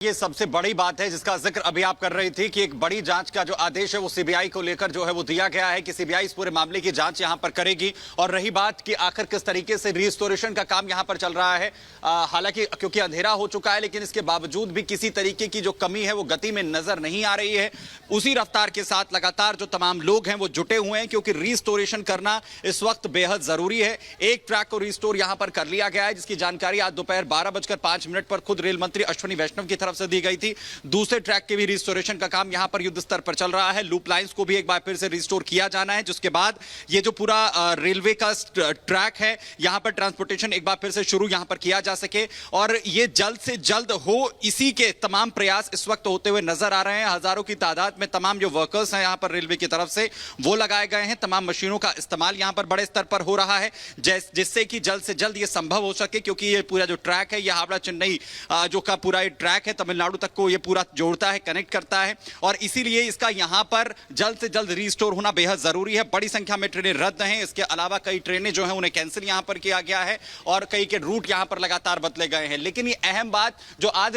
ये सबसे बड़ी बात है जिसका जिक्र अभी आप कर रही थी कि एक बड़ी जांच का जो आदेश है वो सीबीआई को लेकर जो है वो दिया गया है कि सीबीआई इस पूरे मामले की जांच यहां पर करेगी। और रही बात कि आखिर किस तरीके से रिस्टोरेशन का काम यहां पर चल रहा है, हालांकि क्योंकि अंधेरा हो चुका है लेकिन इसके बावजूद भी किसी तरीके की जो कमी है वो गति में नजर नहीं आ रही है। उसी रफ्तार के साथ लगातार जो तमाम लोग हैं वो जुटे हुए हैं क्योंकि रिस्टोरेशन करना इस वक्त बेहद जरूरी है। एक ट्रैक को रिस्टोर यहां पर कर लिया गया है जिसकी जानकारी आज दोपहर 12:05 पर खुद रेल मंत्री अश्विनी वैष्णव की तरफ से दी गई थी। दूसरे ट्रैक के भी रिस्टोरेशन का काम यहां पर युद्ध स्तर पर चल रहा है। लूप लाइंस को भी एक बार फिर से रिस्टोर किया जाना है, जिसके बाद ये जो पूरा रेलवे का ट्रैक है यहां पर ट्रांसपोर्टेशन एक बार फिर से शुरू यहां पर किया जा सके और ये जल्द से जल्द हो, इसी के तमाम प्रयास इस वक्त होते हुए नजर आ रहे हैं। हजारों की तादाद में तमाम जो वर्कर्स हैं यहां पर रेलवे की तरफ से वो लगाए गए हैं। तमाम मशीनों का इस्तेमाल यहां पर बड़े स्तर पर हो रहा है जिससे कि जल्द से जल्द ये संभव हो सके, क्योंकि ये पूरा जो ट्रैक है ये हावड़ा चेन्नई जो का पूरा ट्रैक है तमिलनाडु तक को ये पूरा जोड़ता है, कनेक्ट करता है और इसीलिए इसका यहां पर जल्द से जल्द रिस्टोर होना बेहद जरूरी है। बड़ी संख्या में ट्रेनें रद्द हैं, इसके अलावा कई ट्रेनें जो हैं उन्हें कैंसिल यहां पर किया गया है और कई के रूट यहां पर लगातार बदले गए हैं। लेकिन ये अहम बात जो आज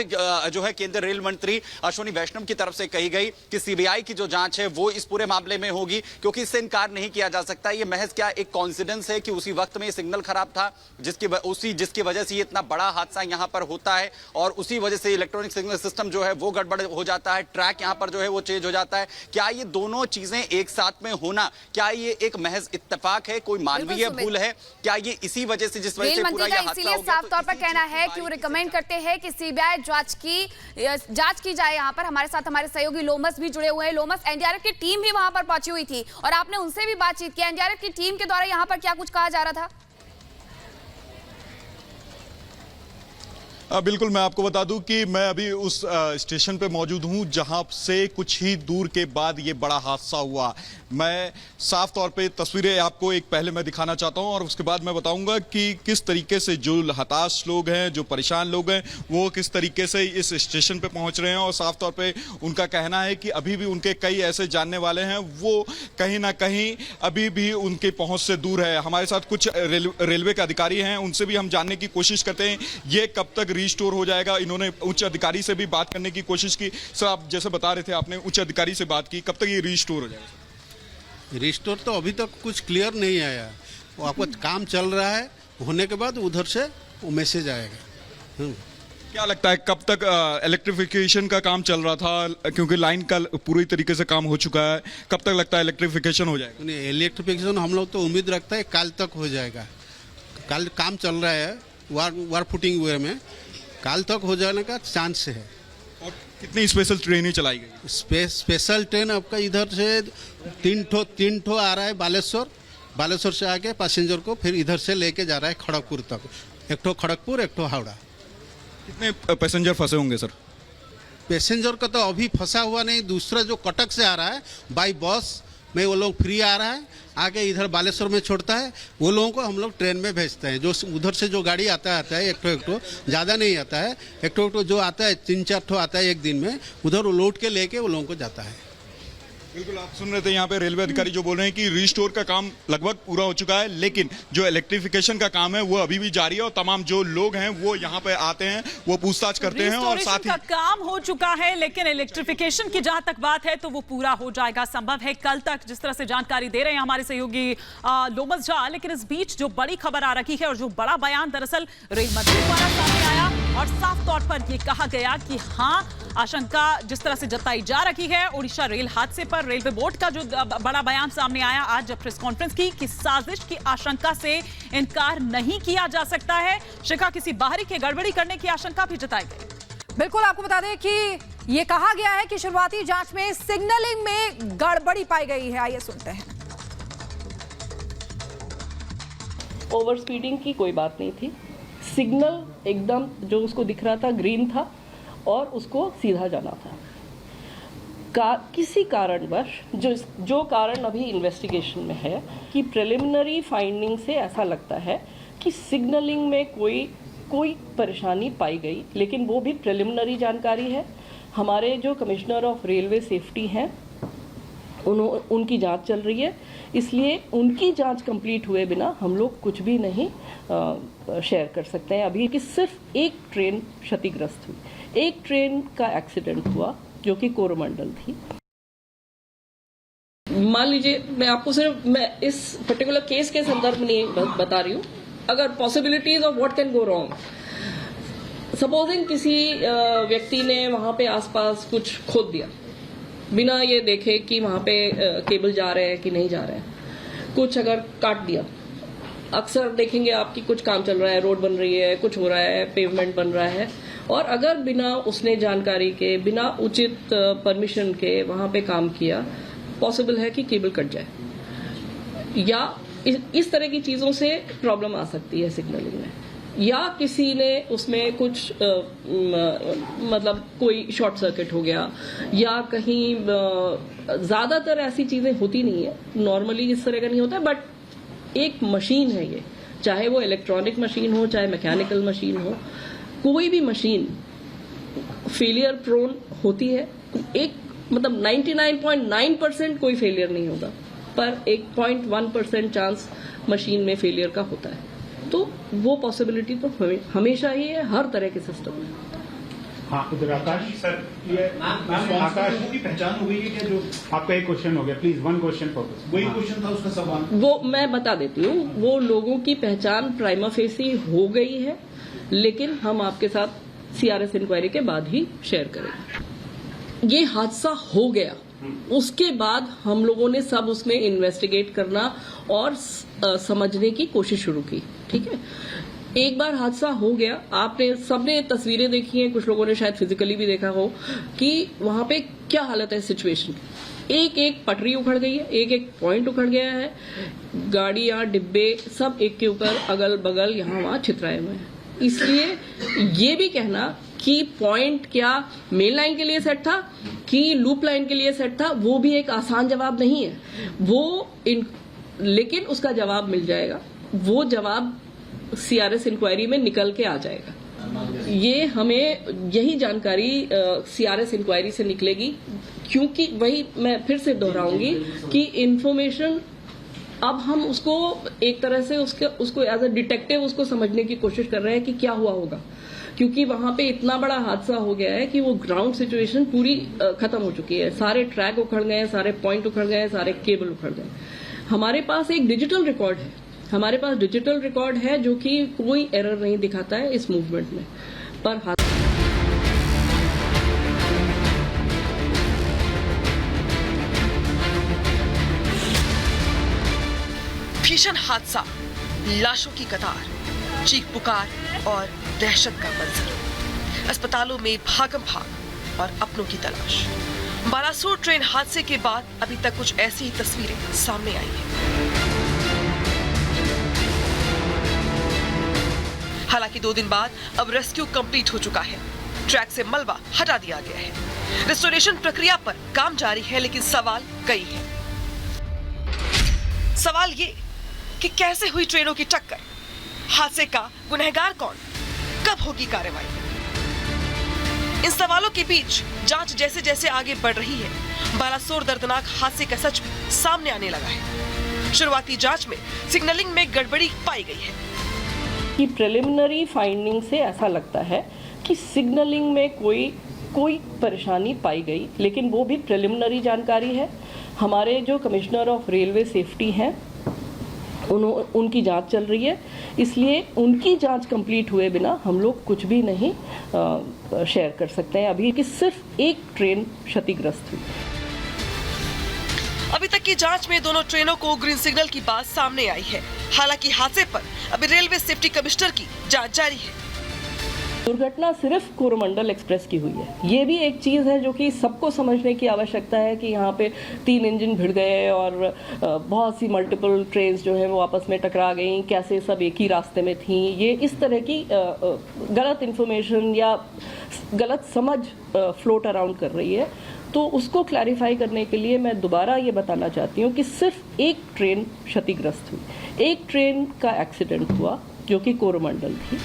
जो है केंद्रीय रेल मंत्री अश्विनी वैष्णव की तरफ से कही गई कि सीबीआई की जो जांच है वो इस पूरे मामले में होगी, क्योंकि इससे इनकार नहीं किया जा सकता। ये महज क्या एक कॉन्सिडेंस है कि उसी वक्त में सिग्नल खराब था जिसकी वजह से ये इतना बड़ा हादसा यहां पर होता है और उसी वजह से इलेक्ट्रॉनिक सिग्नल सिस्टम जो है वो गड़बड़ हो जाता है, ट्रैक यहां पर जो है वो चेंज हो जाता है। क्या ये दोनों चीजें एक साथ में होना, क्या ये एक महज इत्तेफाक है, कोई मानवीय भूल है? क्या ये इसी वजह से जिस वजह से पूरा ये हादसा हो गया? साफ तौर पर कहना है कि वो रिकमेंड करते हैं कि सीबीआई जांच की जाए। यहां पर हमारे साथ हमारे सहयोगी लोमस भी जुड़े हुए हैं। लोमस, एनडीआरएफ की टीम भी वहां पर पहुंची हुई थी और आपने उनसे भी बातचीत की। एनडीआरएफ की टीम के द्वारा यहां पर क्या कुछ कहा जा रहा था? बिल्कुल, मैं आपको बता दूं कि मैं अभी उस स्टेशन पे मौजूद हूं जहां से कुछ ही दूर के बाद ये बड़ा हादसा हुआ। मैं साफ तौर पे तस्वीरें आपको एक पहले मैं दिखाना चाहता हूं और उसके बाद मैं बताऊंगा कि किस तरीके से जो हताश लोग हैं, जो परेशान लोग हैं, वो किस तरीके से इस स्टेशन पे पहुंच रहे हैं। और साफ तौर पे उनका कहना है कि अभी भी उनके कई ऐसे जानने वाले हैं वो कहीं ना कहीं अभी भी उनके पहुंच से दूर है। हमारे साथ कुछ रेलवे के अधिकारी हैं, उनसे भी हम जानने की कोशिश करते हैं ये कब तक रिस्टोर हो जाएगा। इन्होंने उच्च अधिकारी से भी बात करने की कोशिश की। सर, आप जैसे बता रहे थे आपने उच्च अधिकारी से बात की, कब तक ये रिस्टोर हो जाएगा? रिस्टोर तो अभी तक कुछ क्लियर नहीं आया, वो आपको काम चल रहा है, होने के बाद उधर से वो मैसेज आएगा। क्या लगता है कब तक इलेक्ट्रिफिकेशन का काम चल रहा था, क्योंकि लाइन का पूरी तरीके से काम हो चुका है, कब तक लगता है इलेक्ट्रिफिकेशन हो जाएगा? नहीं, इलेक्ट्रिफिकेशन हम लोग तो उम्मीद रखते हैं कल तक हो जाएगा। कल काम चल रहा है वार फुटिंग वे में, कल तक हो जाने का चांस है। और कितनी स्पेशल ट्रेनें चलाई गई? स्पेशल ट्रेन आपका इधर से तीन ठो आ रहा है बालेश्वर से आके पैसेंजर को फिर इधर से लेके जा रहा है खड़गपुर तक। एक ठो खड़गपुर, एक ठो हावड़ा। कितने पैसेंजर फंसे होंगे सर? पैसेंजर का तो अभी फंसा हुआ नहीं, दूसरा जो कटक से आ रहा है बाई बस में वो लोग फ्री आ रहा है, आगे इधर बालेश्वर में छोड़ता है, वो लोगों को हम लोग ट्रेन में भेजते हैं। जो उधर से जो गाड़ी आता है एक ठो ज़्यादा नहीं आता है, एक ठो जो आता है 3-4 ठो आता है एक दिन में, उधर वो लोड के लेके वो लोगों को जाता है। बिल्कुल, आप सुन रहे थे यहाँ पे रेलवे अधिकारी जो बोल रहे हैं कि रिस्टोर का काम लगभग पूरा हो चुका है, लेकिन जो इलेक्ट्रिफिकेशन का काम है वो अभी भी जारी है और तमाम जो लोग हैं वो यहाँ पे आते हैं, वो पूछताछ करते हैं और साथ ही का काम हो चुका है। लेकिन इलेक्ट्रिफिकेशन की जहां तक बात है तो वो पूरा हो जाएगा, संभव है कल तक, जिस तरह से जानकारी दे रहे हैं हमारे सहयोगी लोमस झा। लेकिन इस बीच जो बड़ी खबर आ रही है और जो बड़ा बयान दरअसल रेल मंत्री द्वारा सामने आया और साफ तौर पर यह कहा गया कि हाँ, आशंका जिस तरह से जताई जा रही है ओडिशा रेल हादसे पर, रेलवे बोर्ड का जो बड़ा बयान सामने आया आज जब प्रेस कॉन्फ्रेंस की कि साजिश की आशंका से इनकार नहीं किया जा सकता है। शिखा, किसी बाहरी के गड़बड़ी करने की आशंका भी जताई गई। बिल्कुल, आपको बता दें कि ये कहा गया है कि शुरुआती जांच में सिग्नलिंग में गड़बड़ी पाई गई है। आइए सुनते हैं। ओवर स्पीडिंग की कोई बात नहीं थी, सिग्नल एकदम जो उसको दिख रहा था ग्रीन था और उसको सीधा जाना था। किसी कारणवश जो कारण अभी इन्वेस्टिगेशन में है कि प्रिलिमिनरी फाइंडिंग से ऐसा लगता है कि सिग्नलिंग में कोई परेशानी पाई गई, लेकिन वो भी प्रिलिमिनरी जानकारी है। हमारे जो कमिश्नर ऑफ रेलवे सेफ्टी हैं उनकी जांच चल रही है, इसलिए उनकी जांच कंप्लीट हुए बिना हम लोग कुछ भी नहीं शेयर कर सकते हैं अभी कि सिर्फ एक ट्रेन क्षतिग्रस्त हुई। एक ट्रेन का एक्सीडेंट हुआ जो कि कोरोमंडल थी। मान लीजिए, मैं इस पर्टिकुलर केस के संदर्भ में नहीं बता रही हूँ, अगर possibilities of what can go wrong, supposing किसी व्यक्ति ने वहां पे आसपास कुछ खोद दिया बिना ये देखे कि वहां पे केबल जा रहे हैं कि नहीं जा रहे हैं, कुछ अगर काट दिया। अक्सर देखेंगे आपकी कुछ काम चल रहा है, रोड बन रही है, कुछ हो रहा है, पेवमेंट बन रहा है, और अगर बिना उसने जानकारी के, बिना उचित परमिशन के वहां पे काम किया, पॉसिबल है कि केबल कट जाए, या इस तरह की चीजों से प्रॉब्लम आ सकती है सिग्नलिंग में, या किसी ने उसमें कुछ मतलब कोई शॉर्ट सर्किट हो गया, या कहीं ज्यादातर ऐसी चीजें होती नहीं है, नॉर्मली इस तरह का नहीं होता है, बट एक मशीन है ये, चाहे वो इलेक्ट्रॉनिक मशीन हो, चाहे मैकेनिकल मशीन हो, कोई भी मशीन फेलियर प्रोन होती है। एक मतलब 99.9% कोई फेलियर नहीं होगा, पर एक 0.1% चांस मशीन में फेलियर का होता है, तो वो पॉसिबिलिटी तो हमेशा ही है हर तरह के सिस्टम में। हाँ, उधर आकाश सर, ये आकाश की पहचान हो गई है क्या? जो आपका एक क्वेश्चन हो गया, प्लीज वन क्वेश्चन फोकस। वही क्वेश्चन था उसका सवाल। वो मैं बता देती हूँ, वो लोगों की पहचान प्राइमा फेसी हो गई है, लेकिन हम आपके साथ CRS इंक्वायरी के बाद ही शेयर करेंगे। ये हादसा हो गया, उसके बाद हम लोगों ने सब उसमें इन्वेस्टिगेट करना और समझने की कोशिश शुरू की। ठीक है, एक बार हादसा हो गया, आपने सबने तस्वीरें देखी हैं, कुछ लोगों ने शायद फिजिकली भी देखा हो कि वहां पे क्या हालत है सिचुएशन की। एक एक पटरी उखड़ गई है, एक एक पॉइंट उखड़ गया है, गाड़ियां, डिब्बे सब एक के ऊपर अगल बगल यहाँ वहां छितराए हुए हैं। इसलिए ये भी कहना कि पॉइंट क्या मेन लाइन के लिए सेट था कि लूप लाइन के लिए सेट था, वो भी एक आसान जवाब नहीं है लेकिन उसका जवाब मिल जाएगा, वो जवाब CRS इंक्वायरी में निकल के आ जाएगा। ये हमें यही जानकारी CRS इंक्वायरी से निकलेगी, क्योंकि वही मैं फिर से दोहराऊंगी कि इंफॉर्मेशन अब हम उसको एक तरह से उसको एज अ डिटेक्टिव उसको समझने की कोशिश कर रहे हैं कि क्या हुआ होगा, क्योंकि वहां पे इतना बड़ा हादसा हो गया है कि वो ग्राउंड सिचुएशन पूरी खत्म हो चुकी है। सारे ट्रैक उखड़ गए हैं, सारे पॉइंट उखड़ गए हैं, सारे केबल उखड़ गए। हमारे पास एक डिजिटल रिकॉर्ड है, हमारे पास डिजिटल रिकॉर्ड है जो कि कोई एरर नहीं दिखाता है इस मूवमेंट में, पर भीषण हादसा, लाशों की कतार, चीख पुकार और दहशत का मंजर, अस्पतालों में भागम भाग और अपनों की तलाश। बालासोर ट्रेन हादसे के बाद अभी तक कुछ ऐसी ही तस्वीरें सामने आई हैं। हालांकि 2 दिन बाद अब रेस्क्यू कंप्लीट हो चुका है, ट्रैक से मलबा हटा दिया गया है, रिस्टोरेशन प्रक्रिया पर काम जारी है, लेकिन सवाल कई हैं। सवाल ये कि कैसे हुई ट्रेनों की टक्कर, हादसे का गुनहगार कौन, कब होगी कार्रवाई। इन सवालों के बीच जांच जैसे जैसे आगे बढ़ रही है, बालासोर दर्दनाक हादसे का सच सामने आने लगा है। शुरुआती जांच में सिग्नलिंग में गड़बड़ी पाई गई है कि प्रिलिमिनरी फाइंडिंग से ऐसा लगता है कि सिग्नलिंग में कोई परेशानी पाई गई, लेकिन वो भी प्रिलिमिनरी जानकारी है। हमारे जो कमिश्नर ऑफ रेलवे सेफ्टी हैं उनकी जांच चल रही है, इसलिए उनकी जांच कंप्लीट हुए बिना हम लोग कुछ भी नहीं शेयर कर सकते हैं अभी कि सिर्फ एक ट्रेन क्षतिग्रस्त हुई। अभी तक की जांच में दोनों ट्रेनों को ग्रीन सिग्नल की बात सामने आई है। हालांकि हादसे पर अभी रेलवे सेफ्टी कमिश्नर की जांच जारी है। दुर्घटना सिर्फ कोरोमंडल एक्सप्रेस की हुई है। ये भी एक चीज़ है जो कि सबको समझने की आवश्यकता है कि यहाँ पे 3 इंजन भिड़ गए और बहुत सी मल्टीपल ट्रेन्स जो है वो आपस में टकरा गई, कैसे सब एक ही रास्ते में थी। ये इस तरह की गलत इन्फॉर्मेशन या गलत समझ फ्लोट अराउंड कर रही है, तो उसको क्लैरिफाई करने के लिए मैं दोबारा ये बताना चाहती हूँ कि सिर्फ एक ट्रेन क्षतिग्रस्त हुई, एक ट्रेन का एक्सीडेंट हुआ जो कि कोरोमंडल थी।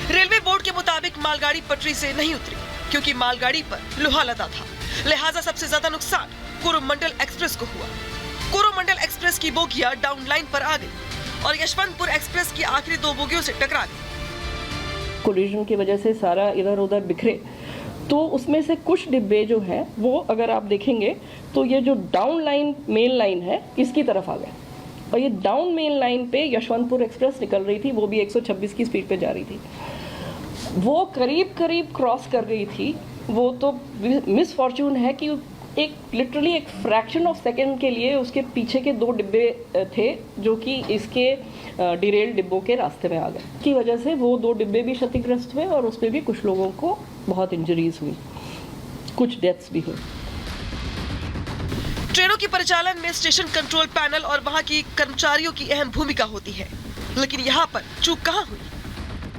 रेलवे बोर्ड के मुताबिक मालगाड़ी पटरी से नहीं उतरी क्योंकि मालगाड़ी पर लोहा लदा था, लिहाजा सबसे ज्यादा नुकसान कोरोमंडल एक्सप्रेस को हुआ। कोरोमंडल एक्सप्रेस की बोगियां डाउन लाइन पर आ गई और यशवंतपुर एक्सप्रेस की आखिरी 2 बोगियों से टकरा गई। कोलिजन की वजह से सारा इधर उधर बिखरे, तो उसमें से कुछ डिब्बे जो हैं वो अगर आप देखेंगे तो ये जो डाउन लाइन मेन लाइन है इसकी तरफ आ गए, और ये डाउन मेन लाइन पे यशवंतपुर एक्सप्रेस निकल रही थी, वो भी 126 की स्पीड पे जा रही थी, वो करीब क्रॉस कर गई थी। वो तो मिस फॉर्चून है कि एक लिटरली एक फ्रैक्शन ऑफ सेकेंड के लिए उसके पीछे के 2 डिब्बे थे जो कि इसके डिरेल डिब्बों के रास्ते में आ गए, की वजह से वो 2 डिब्बे भी क्षतिग्रस्त हुए और उसमें भी कुछ लोगों को बहुत इंजरीज हुई, कुछ डेथ्स भी हुई। ट्रेनों के परिचालन में स्टेशन कंट्रोल पैनल और वहां की कर्मचारियों की अहम भूमिका होती है, लेकिन यहाँ पर चूक कहाँ हुई?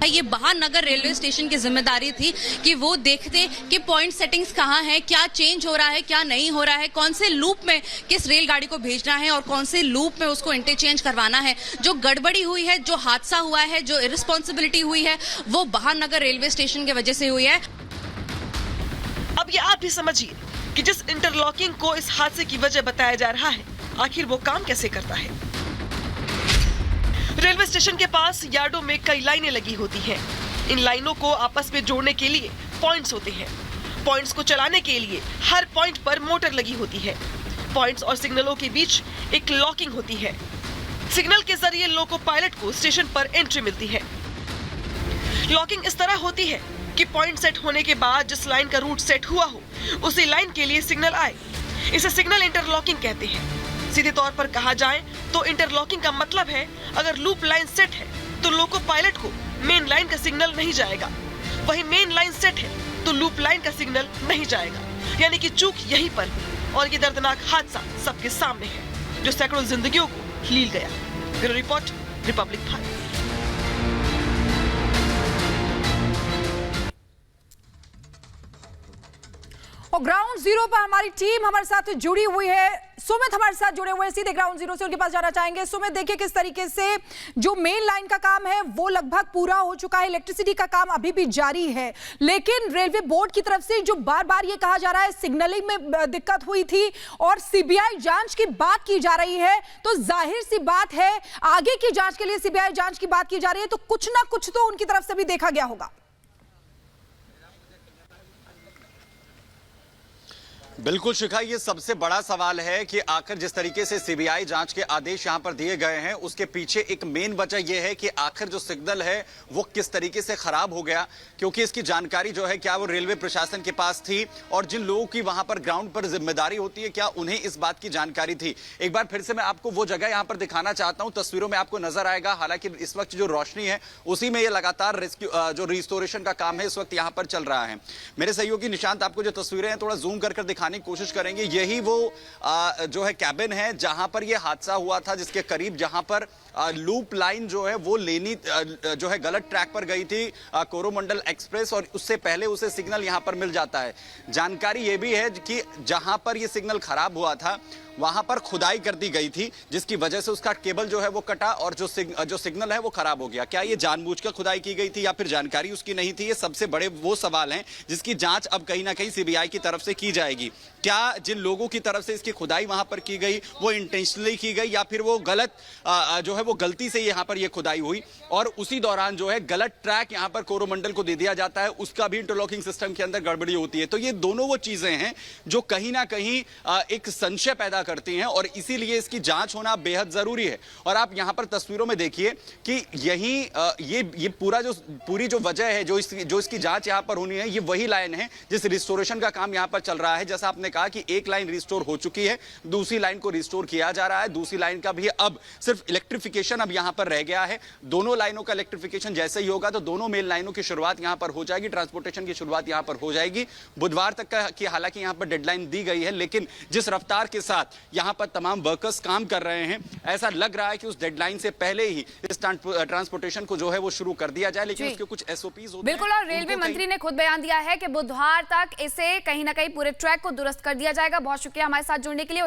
ये बहानगर रेलवे स्टेशन की जिम्मेदारी थी कि वो देखते कि पॉइंट सेटिंग्स कहाँ हैं, क्या चेंज हो रहा है, क्या नहीं हो रहा है, कौन से लूप में किस रेलगाड़ी को भेजना है और कौन से लूप में उसको इंटरचेंज करवाना है। जो गड़बड़ी हुई है, जो हादसा हुआ है, जो इरिस्पॉन्सिबिलिटी हुई है, वो बहानगर रेलवे स्टेशन की वजह से हुई है। अब ये आप भी समझिए कि जिस इंटरलॉकिंग को इस हादसे की वजह बताया जा रहा है, आखिर वो काम कैसे करता है। रेलवे स्टेशन के पास यार्डों में कई लाइनें लगी होती हैं। इन लाइनों को आपस में जोड़ने के लिए पॉइंट्स होते हैं। पॉइंट्स को चलाने के लिए हर पॉइंट पर मोटर लगी होती है। पॉइंट्स और सिग्नलों के बीच एक लॉकिंग होती है। सिग्नल के जरिए लोको पायलट को स्टेशन पर एंट्री मिलती है। लॉकिंग इस तरह होती है कि पॉइंट सेट होने के बाद जिस लाइन का रूट सेट हुआ हो, उसी लाइन के लिए सिग्नल आए। इसे सिग्नल इंटरलॉकिंग कहते हैं। सीधे तौर पर कहा जाए तो इंटरलॉकिंग का मतलब है अगर लूप लाइन सेट है तो लोको पायलट को मेन लाइन का सिग्नल नहीं जाएगा, वहीं मेन लाइन सेट है तो लूप लाइन का सिग्नल नहीं जाएगा। यानी कि चूक यहीं पर हुई और ये दर्दनाक हादसा सबके सामने है जो सैकड़ों जिंदगियों को लील गया। Bureau report, Republic Bharat. और ग्राउंड जीरो पर हमारी टीम हमारे साथ जुड़ी हुई है। सुमित हमारे साथ जुड़े हुए हैं, सीधे ग्राउंड जीरो से उनके पास जाना चाहेंगे। सुमित, देखिए किस तरीके से जो मेन लाइन का काम है वो लगभग पूरा हो चुका है, इलेक्ट्रिसिटी का काम अभी भी जारी है, लेकिन रेलवे बोर्ड की तरफ से जो बार बार ये कहा जा रहा है सिग्नलिंग में दिक्कत हुई थी और सीबीआई जांच की बात की जा रही है, तो जाहिर सी बात है आगे की जांच के लिए सीबीआई जांच की बात की जा रही है, तो कुछ ना कुछ तो उनकी तरफ से भी देखा गया होगा। बिल्कुल शिखा, ये सबसे बड़ा सवाल है कि आखिर जिस तरीके से सीबीआई जांच के आदेश यहां पर दिए गए हैं उसके पीछे एक मेन वजह यह है कि आखिर जो सिग्नल है वो किस तरीके से खराब हो गया, क्योंकि इसकी जानकारी जो है क्या वो रेलवे प्रशासन के पास थी और जिन लोगों की वहां पर ग्राउंड पर जिम्मेदारी होती है क्या उन्हें इस बात की जानकारी थी। एक बार फिर से मैं आपको वो जगह यहां पर दिखाना चाहता हूं, तस्वीरों में आपको नजर आएगा। हालांकि इस वक्त जो रोशनी है उसी में ये लगातार रेस्क्यू जो रिस्टोरेशन का काम है इस वक्त यहां पर चल रहा है। मेरे सहयोगी निशांत आपको जो तस्वीरें हैं थोड़ा जूम कर दिखाने की कोशिश करेंगे। यही वो जो है कैबिन है जहां पर यह हादसा हुआ था, जिसके करीब जहां पर लूप लाइन जो है वो लेनी जो है गलत ट्रैक पर गई थी कोरोमंडल एक्सप्रेस, और उससे पहले उसे सिग्नल यहां पर मिल जाता है। जानकारी यह भी है कि जहां पर यह सिग्नल खराब हुआ था वहां पर खुदाई कर दी गई थी, जिसकी वजह से उसका केबल जो है वो कटा और जो सिग्नल है वो खराब हो गया। क्या ये जानबूझकर खुदाई की गई थी या फिर जानकारी उसकी नहीं थी? ये सबसे बड़े वो सवाल हैं जिसकी जांच अब कहीं ना कहीं सीबीआई की तरफ से की जाएगी। क्या जिन लोगों की तरफ से इसकी खुदाई वहां पर की गई वो इंटेंशनली की गई या फिर वो गलत जो है वो गलती से यहां पर ये खुदाई हुई और उसी दौरान जो है गलत ट्रैक यहां पर कोरोमंडल को दे दिया जाता है, उसका भी इंटरलॉकिंग सिस्टम के अंदर गड़बड़ी होती है। तो ये दोनों वो चीजें हैं जो कहीं ना कहीं एक संशय पैदा करती हैं और इसीलिए इसकी जांच होना बेहद जरूरी है। और आप यहां पर तस्वीरों में देखिए कि यही ये पूरी जो वजह है जो इसकी जांच यहां पर होनी है, ये वही लाइन है जिस रिस्टोरेशन का काम यहां पर चल रहा है। जैसा आपने कहा कि एक लाइन रिस्टोर हो चुकी है, दूसरी लाइन को रिस्टोर किया जा रहा है, दूसरी लाइन का भी अब सिर्फ इलेक्ट्रिफिकेशन अब यहां पर रह गया है। दोनों लाइनों का इलेक्ट्रिफिकेशन जैसे ही होगा तो दोनों मेन लाइनों की शुरुआत यहां पर हो जाएगी, ट्रांसपोर्टेशन की शुरुआत यहां पर हो जाएगी बुधवार तक की हालांकि यहां पर डेडलाइन दी गई है, लेकिन जिस रफ्तार के साथ यहां पर तमाम वर्कर्स काम कर रहे हैं ऐसा लग रहा है कि उस डेडलाइन से पहले ही इस ट्रांसपोर्टेशन को जो है वो शुरू कर दिया जाए, लेकिन उसके कुछ एसओपीज होते हैं। बिल्कुल, और रेलवे मंत्री ने खुद बयान दिया है कि बुधवार तक इसे कहीं ना कहीं पूरे ट्रैक को दुरुस्त कर दिया जाएगा। बहुत शुक्रिया हमारे साथ जुड़ने के लिए।